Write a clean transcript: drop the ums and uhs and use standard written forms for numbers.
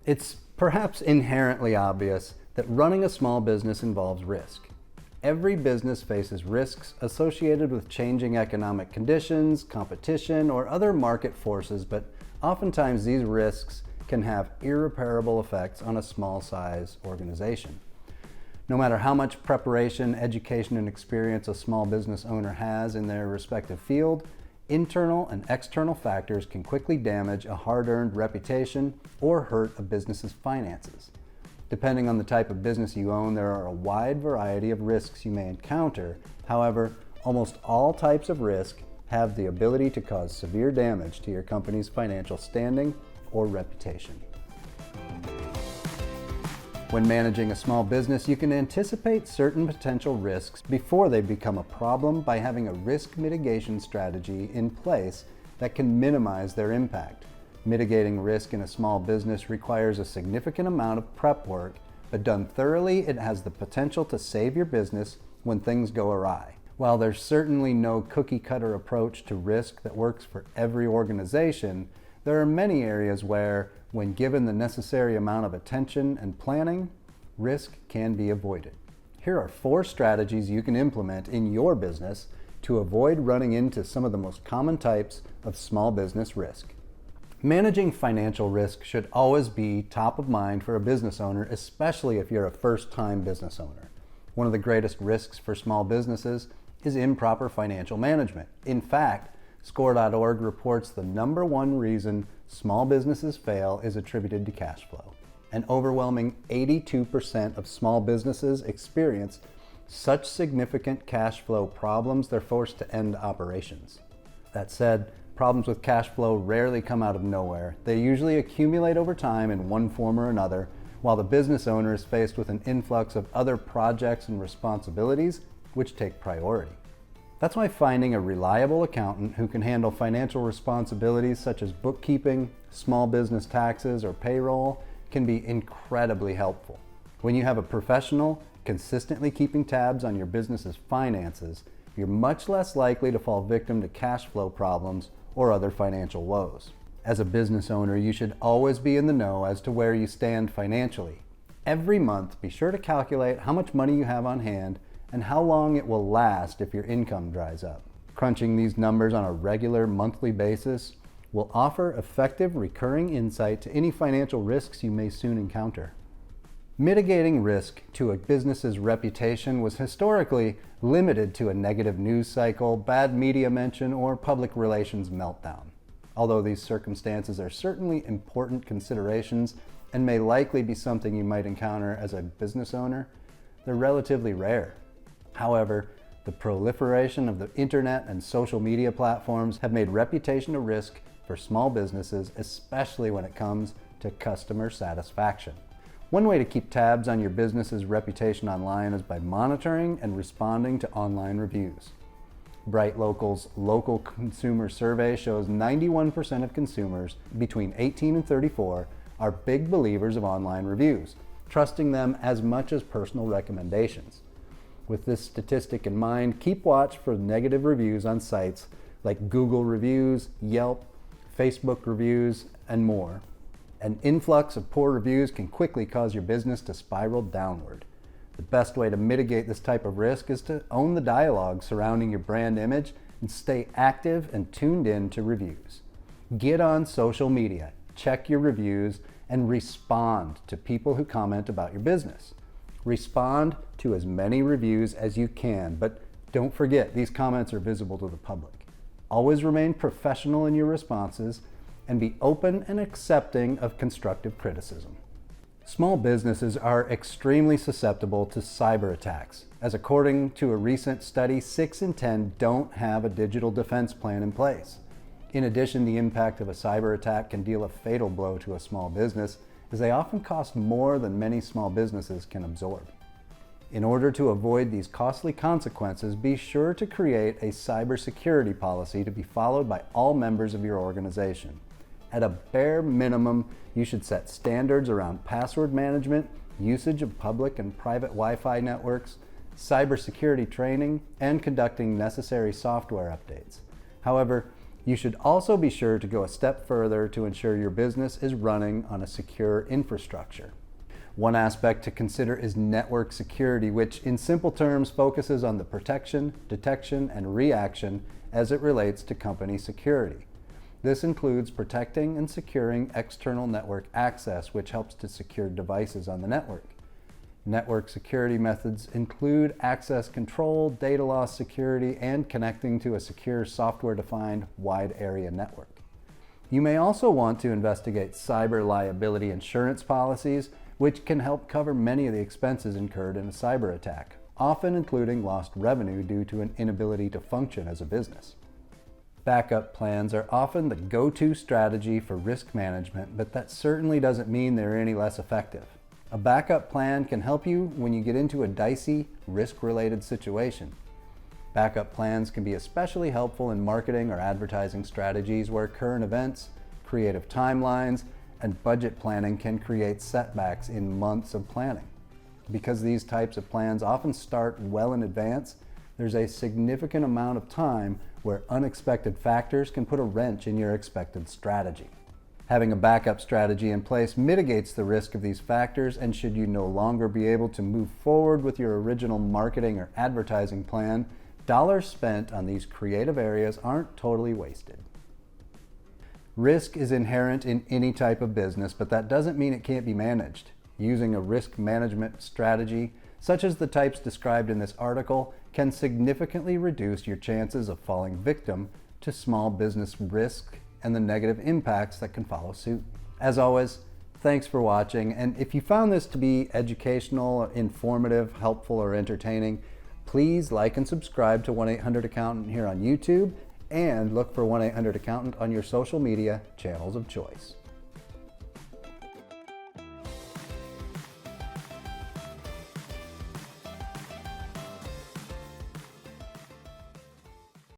It's perhaps inherently obvious that running a small business involves risk. Every business faces risks associated with changing economic conditions, competition, or other market forces, but oftentimes these risks can have irreparable effects on a small-size organization. No matter how much preparation, education, and experience a small business owner has in their respective field, internal and external factors can quickly damage a hard-earned reputation or hurt a business's finances. Depending on the type of business you own, there are a wide variety of risks you may encounter. However, almost all types of risk have the ability to cause severe damage to your company's financial standing or reputation. When managing a small business, you can anticipate certain potential risks before they become a problem by having a risk mitigation strategy in place that can minimize their impact. Mitigating risk in a small business requires a significant amount of prep work, but done thoroughly, it has the potential to save your business when things go awry. While there's certainly no cookie-cutter approach to risk that works for every organization, there are many areas where, when given the necessary amount of attention and planning, risk can be avoided. Here are 4 strategies you can implement in your business to avoid running into some of the most common types of small business risk. Managing financial risk should always be top of mind for a business owner, especially if you're a first-time business owner. One of the greatest risks for small businesses is improper financial management. In fact, Score.org reports the #1 reason small businesses fail is attributed to cash flow. An overwhelming 82% of small businesses experience such significant cash flow problems they're forced to end operations. That said, problems with cash flow rarely come out of nowhere. They usually accumulate over time in one form or another, while the business owner is faced with an influx of other projects and responsibilities which take priority. That's why finding a reliable accountant who can handle financial responsibilities such as bookkeeping, small business taxes, or payroll can be incredibly helpful. When you have a professional consistently keeping tabs on your business's finances, you're much less likely to fall victim to cash flow problems or other financial woes. As a business owner, you should always be in the know as to where you stand financially. Every month, be sure to calculate how much money you have on hand and how long it will last if your income dries up. Crunching these numbers on a regular monthly basis will offer effective recurring insight to any financial risks you may soon encounter. Mitigating risk to a business's reputation was historically limited to a negative news cycle, bad media mention, or public relations meltdown. Although these circumstances are certainly important considerations and may likely be something you might encounter as a business owner, they're relatively rare. However, the proliferation of the internet and social media platforms have made reputation a risk for small businesses, especially when it comes to customer satisfaction. One way to keep tabs on your business's reputation online is by monitoring and responding to online reviews. Bright Local's local consumer survey shows 91% of consumers between 18 and 34 are big believers of online reviews, trusting them as much as personal recommendations. With this statistic in mind, keep watch for negative reviews on sites like Google Reviews, Yelp, Facebook Reviews, and more. An influx of poor reviews can quickly cause your business to spiral downward. The best way to mitigate this type of risk is to own the dialogue surrounding your brand image and stay active and tuned in to reviews. Get on social media, check your reviews, and respond to people who comment about your business. Respond to as many reviews as you can, but don't forget these comments are visible to the public. Always remain professional in your responses and be open and accepting of constructive criticism. Small businesses are extremely susceptible to cyber attacks, as according to a recent study, 6 in 10 don't have a digital defense plan in place. In addition, the impact of a cyber attack can deal a fatal blow to a small business, as they often cost more than many small businesses can absorb. In order to avoid these costly consequences, be sure to create a cybersecurity policy to be followed by all members of your organization. At a bare minimum, you should set standards around password management, usage of public and private Wi-Fi networks, cybersecurity training, and conducting necessary software updates. However, You should also be sure to go a step further to ensure your business is running on a secure infrastructure. One aspect to consider is network security, which in simple terms focuses on the protection, detection, and reaction as it relates to company security. This includes protecting and securing external network access, which helps to secure devices on the network. Network security methods include access control, data loss security, and connecting to a secure software-defined wide area network. You may also want to investigate cyber liability insurance policies, which can help cover many of the expenses incurred in a cyber attack, often including lost revenue due to an inability to function as a business. Backup plans are often the go-to strategy for risk management, but that certainly doesn't mean they're any less effective. A backup plan can help you when you get into a dicey, risk-related situation. Backup plans can be especially helpful in marketing or advertising strategies where current events, creative timelines, and budget planning can create setbacks in months of planning. Because these types of plans often start well in advance, there's a significant amount of time where unexpected factors can put a wrench in your expected strategy. Having a backup strategy in place mitigates the risk of these factors, and should you no longer be able to move forward with your original marketing or advertising plan, dollars spent on these creative areas aren't totally wasted. Risk is inherent in any type of business, but that doesn't mean it can't be managed. Using a risk management strategy, such as the types described in this article, can significantly reduce your chances of falling victim to small business risk and the negative impacts that can follow suit. As always, thanks for watching, and if you found this to be educational, informative, helpful, or entertaining, please like and subscribe to 1-800-ACCOUNTANT here on YouTube, and look for 1-800-ACCOUNTANT on your social media channels of choice.